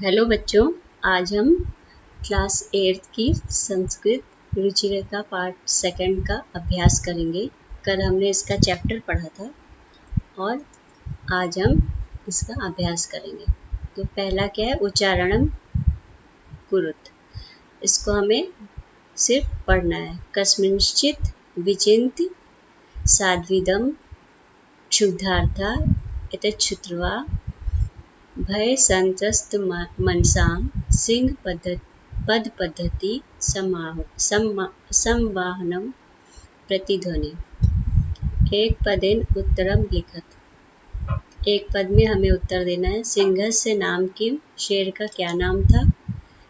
Hello बच्चों, आज हम क्लास 8 की संस्कृत रुचिरेखा पार्ट सेकंड का अभ्यास करेंगे। कल हमने इसका चैप्टर पढ़ा था और आज हम इसका अभ्यास करेंगे। तो पहला क्या है, उच्चारणम कुरुत। इसको हमें सिर्फ पढ़ना है। कस्मिंश्चित विचिन्त्य साध्विदम क्षुब्धार्था इतच्छ्रुत्वा भय संत्रस्त मनसां सिंह पद पद्धति संवाहनम प्रतिध्वनि। एक पदेन उत्तरम लिखत। एक पद में हमें उत्तर देना है। सिंहस्य नाम किम, शेर का क्या नाम था?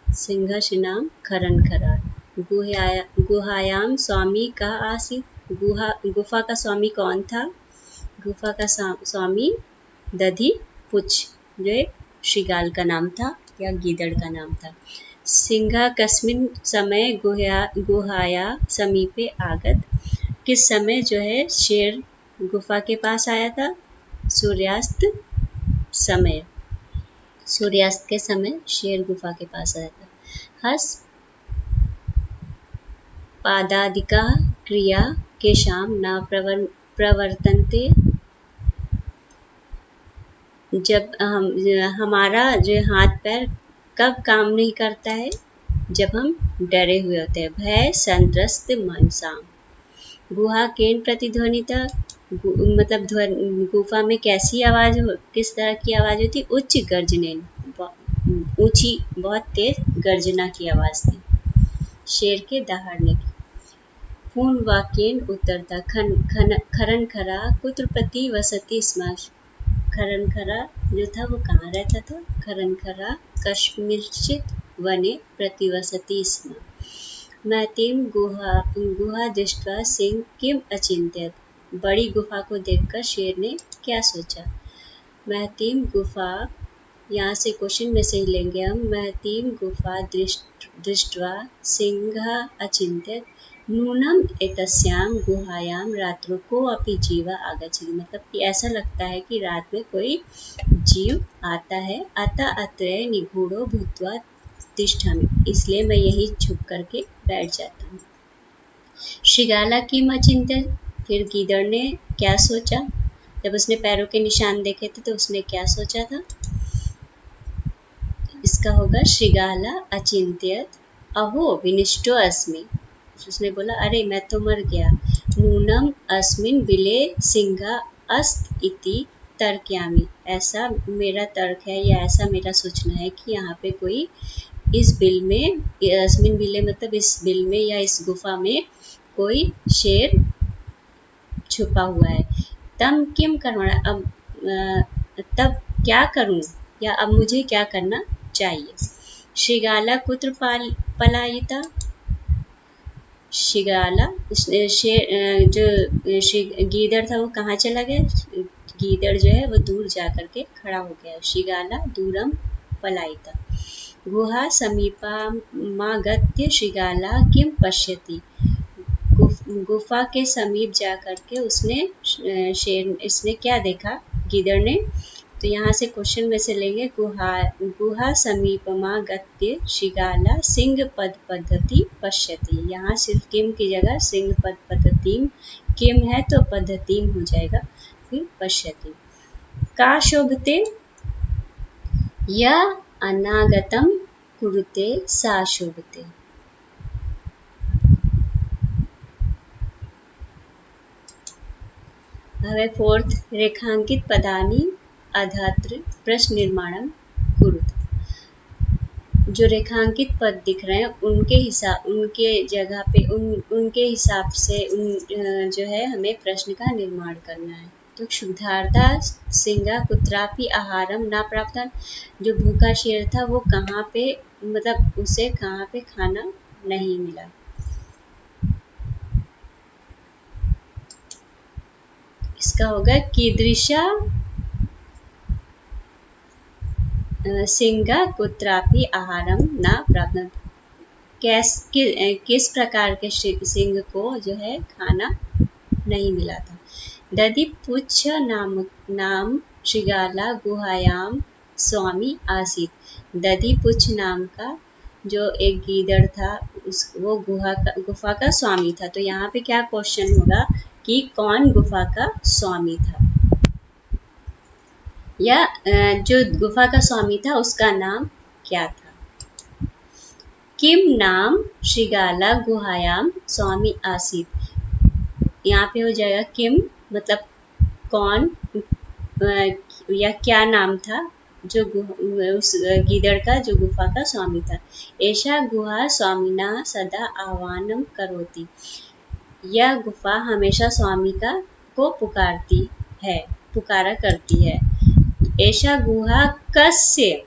सिंहस्य नाम खरन खरा। गुहायाम स्वामी का आसीत। गुफा का स्वामी कौन था? गुफा का स्वामी दधि पुच्छ, जो एक श्रीगाल का नाम था या गीदड़ का नाम था। सिंहा कस्मिन समय गुहाया समीपे आगत। किस समय जो है शेर गुफा के पास आया था? सूर्यास्त समय। सूर्यास्त के समय शेर गुफा के पास आया था। हस पादादिका क्रिया के शाम न प्रवर्तन्ते। जब हमारा जो हाथ पैर कब काम नहीं करता है? जब हम डरे हुए होते हैं। भय संत्रस्त मनसा। गुहा केन प्रतिध्वनिता, मतलब गुफा में कैसी आवाज हो, किस तरह की आवाज होती? उच्च गर्जने, ऊंची बहुत तेज गर्जना की आवाज थी, शेर के दहाड़ने की। पूर्ण वाक्यन उत्तरता। खरन खरा कुत्र प्रति वसति स्म। खरन खरा जो था वो कहाँ रहता था? खरन खरा कश्मीरचित वने प्रतिवसति स्म। महतीम गुहा दृष्ट्वा सिंह किम अचिंत्यत। बड़ी गुफा को देखकर शेर ने क्या सोचा? महतीम गुफा, यहाँ से क्वेश्चन में से ही लेंगे हम। महतीम गुफा दृष्ट्वा सिंह अचिंत्यत नूनम एतस्याम गुहायाम रात्रो को अपि जीवा आगच्छति। मतलब कि ऐसा लगता है कि रात में कोई जीव आता है। अतः अत्र निगूढ़ो भूत्वा तिष्ठामि, इसलिए मैं यही छुप करके बैठ जाता हूँ। श्रीगाला किम अचिंत्यत। फिर गीदड़ ने क्या सोचा? जब उसने पैरों के निशान देखे थे तो उसने क्या सोचा था? इसका होगा श्रीगाला अचिंत्यत अहो विनिष्टो अस्मि। उसने बोला, अरे मैं तो मर गया। नूनम अस्मिन बिले सिंहा अस्त इति तर्कयामि। ऐसा मेरा तर्क है या ऐसा मेरा सोचना है कि यहाँ पे कोई इस बिल में, अस्मिन बिले मतलब इस बिल में या इस गुफा में कोई शेर छुपा हुआ है। तम किम करना, अब तब क्या करूं या अब मुझे क्या करना चाहिए? श्रीगाला कुत्र पलायिता। श्रीगाला जो गीदड़ था वो कहाँ चला गया? गीदड़ जो है वो दूर जा करके खड़ा हो गया। श्रीगाला दूरम पलायिता। गुहा समीपमागत्य श्रीगाला किम पश्यति। गुफा के समीप जा करके इसने क्या देखा? गीदड़ ने। तो यहाँ से क्वेश्चन में से लेंगे। गुहा समीपमागत्य श्रीगाला सिंह पद पद्धति पश्यति। यहाँ सिर्फ किम की जगह सिंह पद पद्धति, किम है तो पद्धतिम हो जाएगा, फिर पश्यति। का शोभते या अनागतम कुरुते सा शोभते। हमें फोर्थ, रेखांकित पदानी अधात्र प्रश्न निर्माणम कुरुत। जो रेखांकित पद दिख रहे हैं उनके जगह पे उनके हिसाब से जो है हमें प्रश्न का निर्माण करना है। तो क्षुब्धार्था सिंहा कुत्रापि आहारम न प्राप्तम। जो भूखा शेर था वो कहाँ पे, मतलब उसे कहाँ पे खाना नहीं मिला। इसका होगा कीदृशा सिंहा कुत्रापि आहारम न प्राप्तम। किस प्रकार के सिंह को जो है खाना नहीं मिला था। दधि पुच्छ नाम श्रीगाला गुहायाम स्वामी आसीत। दधिपुच्छ नाम का जो एक गीदड़ था, वो गुफा का स्वामी था। तो यहाँ पे क्या क्वेश्चन होगा कि कौन गुफा का स्वामी था, या जो गुफा का स्वामी था उसका नाम क्या था। किम नाम श्रीगाला गुहायाम स्वामी आसीत। यहाँ पे हो जाएगा किम मतलब कौन, या क्या नाम था जो उस गीदड़ का जो गुफा का स्वामी था। ऐशा गुहा स्वामिना सदा आह्वानम करोति। यह गुफा हमेशा स्वामी को पुकारती है, पुकारा करती है। ऐशा गुहा कस्य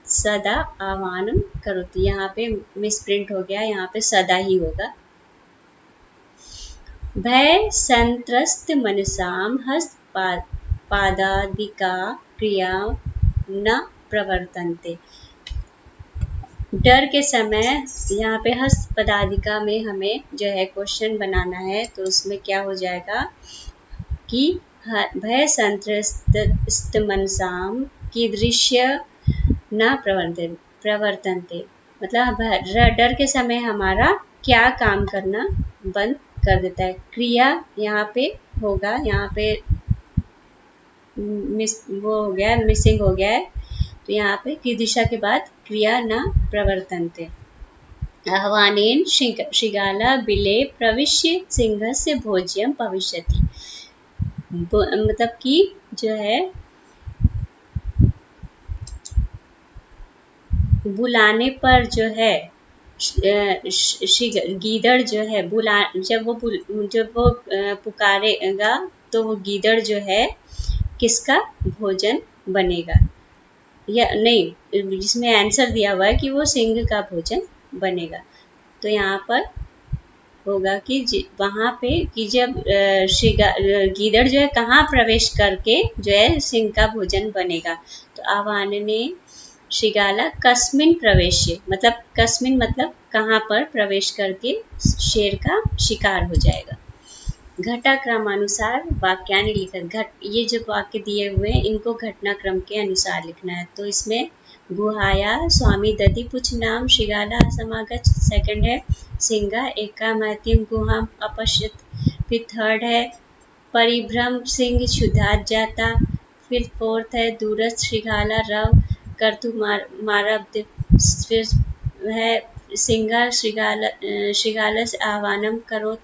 सदा आह्वानम करोति। यहाँ पे मिसप्रिंट हो गया, यहाँ पे सदा ही होगा। भय संत्रस्त मनसाम हस्त पादादिका क्रिया न प्रवर्तन्ते। डर के समय यहाँ पे हस्त पदादिका में हमें जो है क्वेश्चन बनाना है, तो उसमें क्या हो जाएगा कि भय संत्रस्त मनसाम कीदृश्य न प्रवर्तन्ते, मतलब डर के समय हमारा क्या काम करना बंद कर देता है। क्रिया यहाँ पे होगा, यहाँ पे वो हो गया, मिसिंग हो गया है, तो यहाँ पे की दिशा के बाद क्रिया न प्रवर्तन्ते। आह्वानेन श्रीगाला बिले प्रविश्य सिंहस्य भोज्यम भविष्यति। मतलब कि जो है बुलाने पर जो है गीदड़ जो है जब वो पुकारेगा तो वो गीदड़ जो है किसका भोजन बनेगा, या नहीं, जिसमें आंसर दिया हुआ है कि वो सिंह का भोजन बनेगा। तो यहाँ पर होगा कि वहाँ पे कि जब गीदड़ जो है कहाँ प्रवेश करके जो है सिंह का भोजन बनेगा। तो आह्वाने श्रीगाला कस्मिन प्रवेश्य, मतलब कस्मिन मतलब कहाँ पर प्रवेश करके शेर का शिकार हो जाएगा। घटनाक्रमानुसार वाक्यानि लिखत। ये जो वाक्य दिए हुए हैं इनको घटनाक्रम के अनुसार लिखना है। तो इसमें गुहाया स्वामी दधिपुच्छ नाम श्रीगाला समागत, सेकंड है सिंगा एका महतिम गुहाम अपश्यत, फिर थर्ड है परिभ्रम सिंह क्षुधात जाता, फिर फोर्थ है दूरस्थ श्रीगाला रव कर्तु मारब्ध, फिर है सिंगा श्रीगाला से आह्वानम करोत,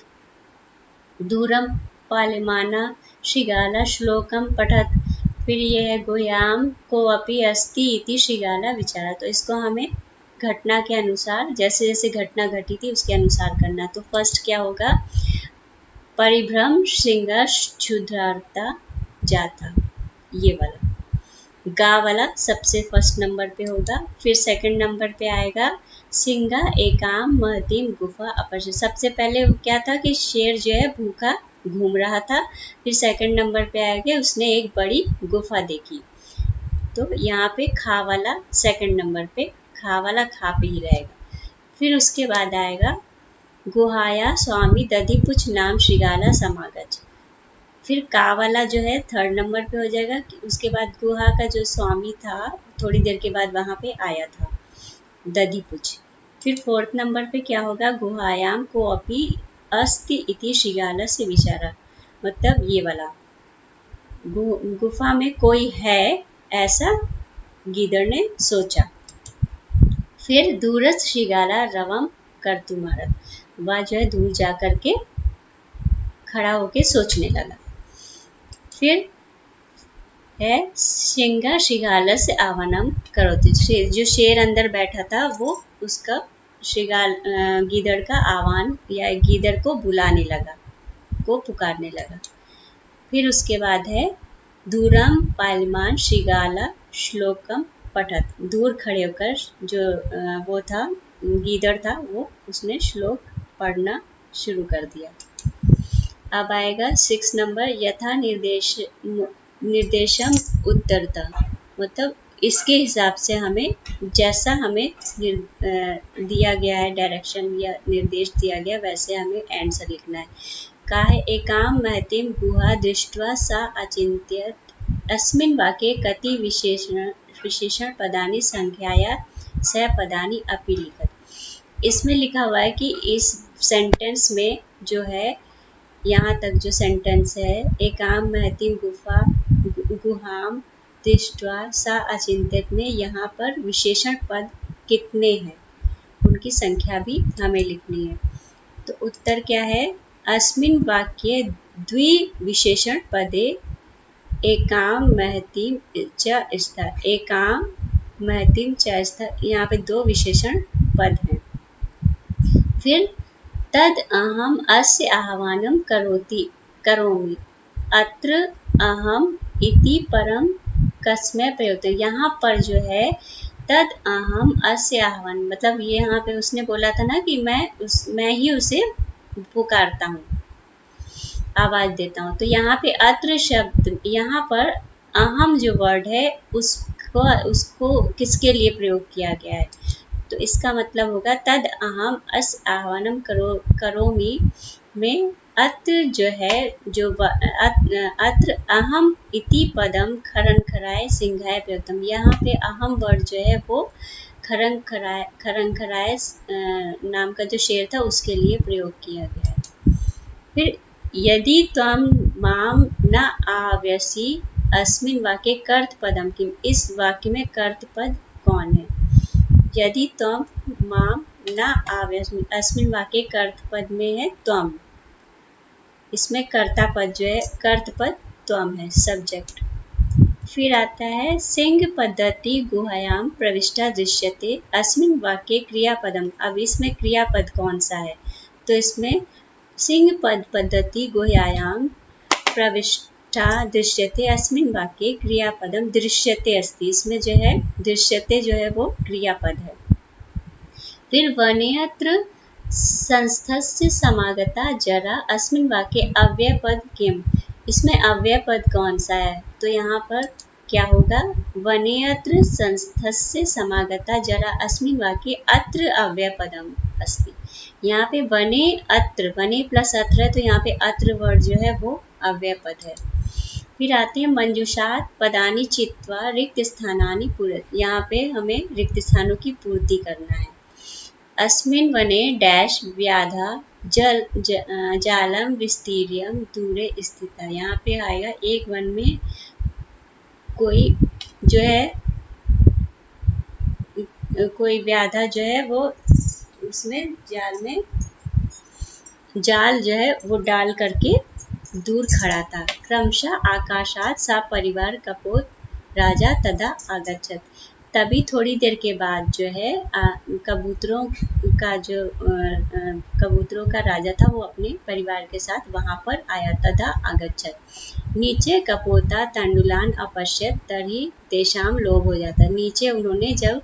दूरम पालिमाना श्रीगाला श्लोकम पठत, फिर ये है गुह्याम को अपि अस्ति इति श्रीगाला विचारा। तो इसको हमें घटना के अनुसार, जैसे जैसे घटना घटी थी उसके अनुसार करना। तो फर्स्ट क्या होगा, परिभ्रम सिंह क्षुधार्ता जाता, ये वाला गा वाला सबसे फर्स्ट नंबर पे होगा। फिर सेकंड नंबर पे आएगा सिंगा एकाम महतीम गुफा अपश्य। सबसे पहले क्या था कि शेर जो है भूखा घूम रहा था। फिर सेकंड नंबर पे आएगा उसने एक बड़ी गुफा देखी। तो यहाँ पे खा वाला सेकंड नंबर पे, खा वाला खा पे ही रहेगा। फिर उसके बाद आएगा गुहाया स्वामी दधिपुच्छ नाम श्रीगाला समागत। फिर का वाला जो है थर्ड नंबर पे हो जाएगा। उसके बाद गुहा का जो स्वामी था थोड़ी देर के बाद वहाँ पे आया था दधिपुच्छ। फिर फोर्थ नंबर पे क्या होगा, गुहायाम को अपि अस्ति इति श्रीगाला से विचारा, मतलब ये वाला गुफा में कोई है ऐसा गीदड़ ने सोचा। फिर दूरस्थ श्रीगाला रवम कर्तुमारत, वह जो है दूर जा करके खड़ा होके सोचने लगा। फिर है सिंगा श्रीगाला से आह्वानम करोति, जो शेर अंदर बैठा था वो उसका गीदड़ का आह्वान या गीदड़ को बुलाने लगा, को पुकारने लगा। फिर उसके बाद है दूरम पालमान श्रीगाला श्लोकम पठत, दूर खड़े होकर जो वो था गीदड़ था वो उसने श्लोक पढ़ना शुरू कर दिया। अब आएगा 6 नंबर, यथा निर्देशम उत्तरता, मतलब इसके हिसाब से हमें जैसा हमें दिया गया है डायरेक्शन या निर्देश दिया गया वैसे हमें आंसर लिखना है। काहे एकाम महतीम गुहा दृष्ट्वा सा अचिंत्यत, अस्मिन् वाक्ये कति विशेषण विशेषण पदानि संख्याया स पदानि अपि लिखत। इसमें लिखा हुआ है कि इस सेंटेंस में जो है, यहाँ तक जो सेंटेंस है, एकाम महतीम गुहाम दृष्ट्वा सा अचिंत्यत में यहाँ पर विशेषण पद कितने हैं, उनकी संख्या भी हमें लिखनी है। तो उत्तर क्या है? अस्मिन् वाक्ये द्विविशेषण पदे एकाम महतीम च स्तः। एकाम महतीम च स्तः, यहाँ पे 2 विशेषण पद हैं। फिर तद अहम अस्य आह्वानं करोमि। अत्र अहम इति परम कस्मै प्रयुक्त। यहाँ पर जो है तद अहम अस्य आह्वान, मतलब ये यहाँ पे उसने बोला था ना कि मैं ही उसे पुकारता हूँ, आवाज देता हूँ। तो यहाँ पे अत्र शब्द, यहाँ पर अहम जो वर्ड है उसको किसके लिए प्रयोग किया गया है? तो इसका मतलब होगा तद अहम अस आह्वानम करोमि में अत्र जो है, जो अत्र अहम इति पदम खरंखराय सिंहाय प्रयुक्तम। यहाँ पे अहम वर्ड जो है वो खरंखराय नाम का जो शेर था उसके लिए प्रयोग किया गया है। फिर यदि त्वं माम न आव्यसि अस्मिन् वाक्ये कर्त पदम किम। इस वाक्य में कर्त पद कौन है? यदि त्वं माम न आव्यसि, अस्मिन् वाक्ये कर्त पद में है त्वं। इसमें कर्ता पद जो है, कर्त पद त्वं है, सब्जेक्ट। फिर आता है सिंह पद्धति गुहायाम प्रविष्टा दृश्यते अस्मिन् वाक्ये क्रियापदम। अब इसमें क्रियापद कौन सा है? तो इसमें सिंह पद्धति गुहायाम प्रविष्टा दृश्यते अस्मिन् वाक्ये क्रियापदम दृश्यते अस्ति। इसमें जो है दृश्यते जो है वो क्रियापद है। फिर वनेऽत्र संस्थस्य समागता जरा अस्मिन् वाक्ये अव्ययपद किम। इसमें अव्ययपद कौन सा है? तो यहाँ पर क्या होगा? वनेऽत्र संस्थस्य समागता जरा अस्मिन् वाक्ये अत्र अव्ययपदम अस्ति। यहाँ पे वने अत्र, वने प्लस अत्र है, तो यहाँ पे अत्र वर्ड जो है वो अव्ययपद है। फिर आते हैं मंजूषात् पदानि चित्वा रिक्त स्थानानि पूरयत। यहाँ पे हमें रिक्त स्थानों की पूर्ति करना है। अस्मिन् वने डैश व्याधा जालम विस्तीर्यम दूरे स्थिता। यहाँ पे आएगा एक वन में कोई जो है, कोई व्याधा जो है वो उसमें जाल जो है वो डाल करके दूर खड़ा था। क्रमशः आकाशात सा परिवार कपोत राजा तदा आगच्छत। तभी थोड़ी देर के बाद जो है कबूतरों का राजा था वो अपने परिवार के साथ वहां पर आया। तदा आगच्छत। नीचे कपोता तंडुलान अपश्यत तर्हि तेषाम लोभ हो जाता। नीचे उन्होंने जब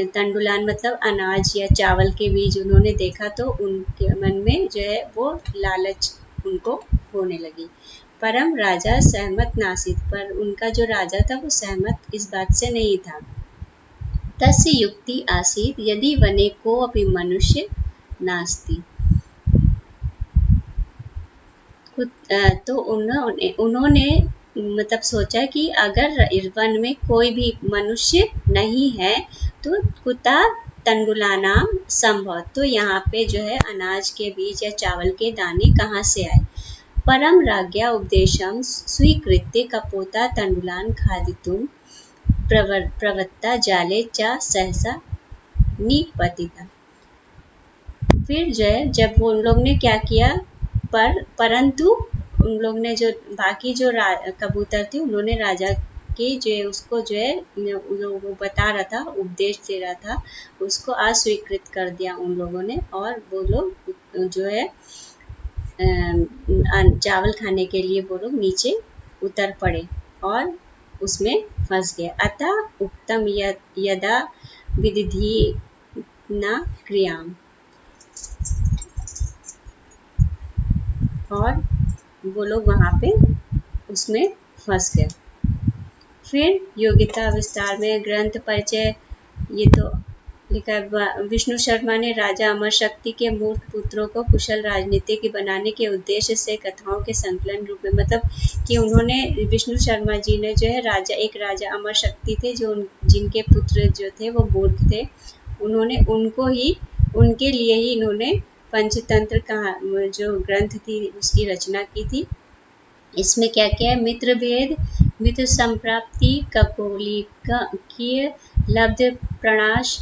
तंडुलान मतलब अनाज या चावल के बीज उन्होंने देखा तो उनके मन में जो है वो लालच उनको होने लगी। परम राजा सहमत नासित, पर उनका जो राजा था वो सहमत इस बात से नहीं था। तस्य युक्ति आसीत यदि वने को अपि मनुष्य नास्ति। तो उन्होंने मतलब सोचा कि अगर वन में कोई भी मनुष्य नहीं है तो कुता तंडुलानाम संभव, तो यहाँ पे जो है अनाज के बीज या चावल के दाने कहाँ से आए। परम राज्ञा उपदेशम स्वीकृत्य कपोता तंडुलान खादितुम प्रवृत्ता जाले च सहसा निपतिता। फिर जो है जब वो उन लोग ने क्या किया, परंतु उन लोग ने जो बाकी जो कबूतर थे उन्होंने राजा के जो उसको जो है वो बता रहा था, उपदेश दे रहा था, उसको अस्वीकृत कर दिया उन लोगों ने। और वो लोग जो है चावल खाने के लिए वो लोग नीचे उतर पड़े और उसमें फंस गए। अतः उक्तम यदा विदधि न क्रियाम, और वो लोग वहाँ पे उसमें फंस गए। फिर योग्यता विस्तार में ग्रंथ परिचय, ये तो लिखा है विष्णु शर्मा ने राजा अमर शक्ति के मूर्ख पुत्रों को कुशल राजनीतिक बनाने के उद्देश्य से कथाओं के संकलन रूप में, मतलब कि उन्होंने विष्णु शर्मा जी ने जो है एक राजा अमर शक्ति थे जो जिनके पुत्र जो थे वो मूर्ख थे, उन्होंने उनके लिए ही इन्होंने पंचतंत्र का जो ग्रंथ थी उसकी रचना की थी। इसमें क्या क्या है, मित्र भेद, मित्र संप्राप्ति, ककोलिकीय, लब्ध प्रणाश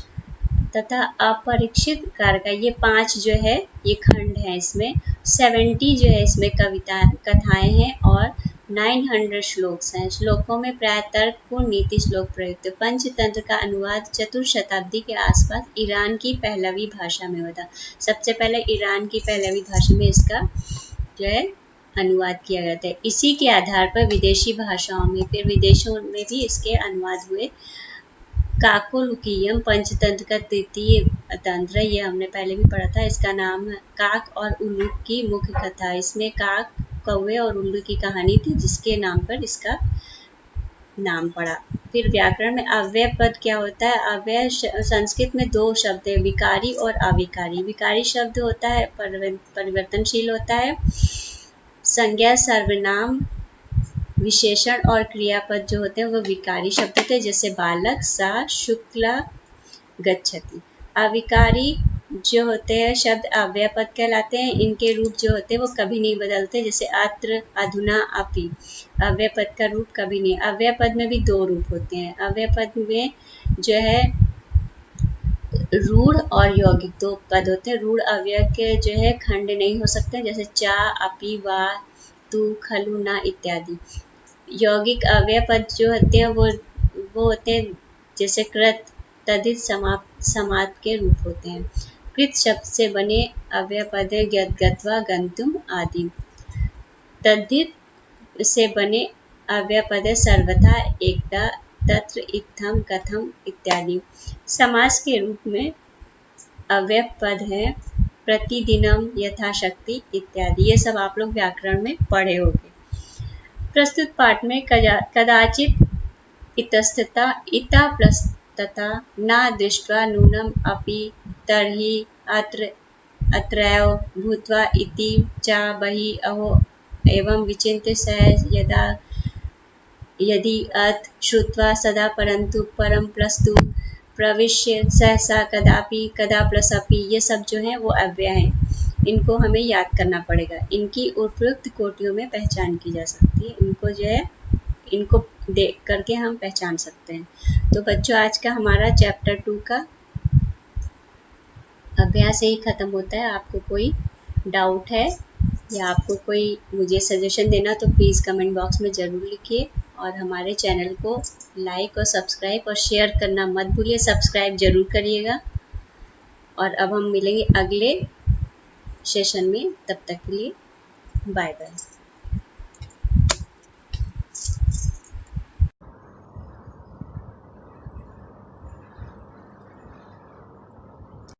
तथा अपरीक्षित कारक, ये 5 जो है ये खंड है। इसमें 70 जो है इसमें कथाएं हैं और 900 श्लोक हैं। श्लोकों में प्राय तर्कपूर्ण नीति श्लोक प्रयुक्त। पंचतंत्र का अनुवाद 4वीं शताब्दी के आसपास ईरान की पहलवी भाषा में हुआ था। सबसे पहले ईरान की पहलवी भाषा में इसका जो है अनुवाद किया गया था। इसी के आधार पर विदेशी भाषाओं में, फिर विदेशों में भी इसके अनुवाद हुए। काकोलुकीयम पंचतंत्र का तृतीय तंत्र, ये हमने पहले भी पढ़ा था। इसका नाम है काक और उल्लू की मुख्य कथा। इसमें काक, कौवे और उल्लू की कहानी थी जिसके नाम पर इसका नाम पड़ा। फिर व्याकरण में अव्यय पद क्या होता है? अव्यय संस्कृत में 2 शब्द है, विकारी और अविकारी। विकारी शब्द होता है परिवर्तनशील होता है। संज्ञा, सर्वनाम, विशेषण और क्रियापद जो होते हैं वो विकारी शब्द होते हैं, जैसे बालक, सा, शुक्ला, गच्छति। अविकारी जो होते हैं शब्द अव्यय पद कहलाते हैं। इनके रूप जो होते हैं वो कभी नहीं बदलते, जैसे अत्र, अधुना, अपि। अव्यय पद का रूप कभी नहीं। अव्यय पद में भी 2 रूप होते हैं। अव्यय पद में जो है रूढ़ और यौगिक 2 पद होते हैं। रूढ़ अव्यय के जो है खंड नहीं हो सकते, जैसे चा, अपि, वा, तू, खलु, ना इत्यादि। यौगिक अव्यय पद जो होते हैं वो होते हैं जैसे कृत, तद्धित, समाप्त के रूप होते हैं। कृत शब्द से बने अव्यय पद है गत, गत्वा, गंतुम आदि। तद्धित से बने अव्यय पद है सर्वथा, एकदा, तत्र, इत्थम, कथम इत्यादि। समास के रूप में अव्यय पद है प्रतिदिनम, यथाशक्ति इत्यादि। ये सब आप लोग व्याकरण में पढ़े होंगे। प्रस्तुत पाठ में कदाचित, इतस्तता, इताप्लस्तता, न दृष्ट्वा, नूनम, अपि, तर्हि, अत्र, अत्रैव, भूत्वा, इति, च, बहि, अहो, एवं विचिन्त्य स, यदि, अथ, श्रुत्वा, सदा, परन्तु, परम प्लस्तु, प्रविश्य, सहसा, कदापि, कदा प्लस अपि, ये सब जो है वो अव्यय हैं। इनको हमें याद करना पड़ेगा। इनकी उपयुक्त कोटियों में पहचान की जा सकती है। इनको जो है इनको देख करके हम पहचान सकते हैं। तो बच्चों आज का हमारा चैप्टर 2 का अभ्यास यही खत्म होता है। आपको कोई डाउट है या आपको कोई मुझे सजेशन देना तो प्लीज़ कमेंट बॉक्स में ज़रूर लिखिए और हमारे चैनल को लाइक और सब्सक्राइब और शेयर करना मत भूलिए। सब्सक्राइब ज़रूर करिएगा। और अब हम मिलेंगे अगले सेशन में, तब तक के लिए बाय बाय।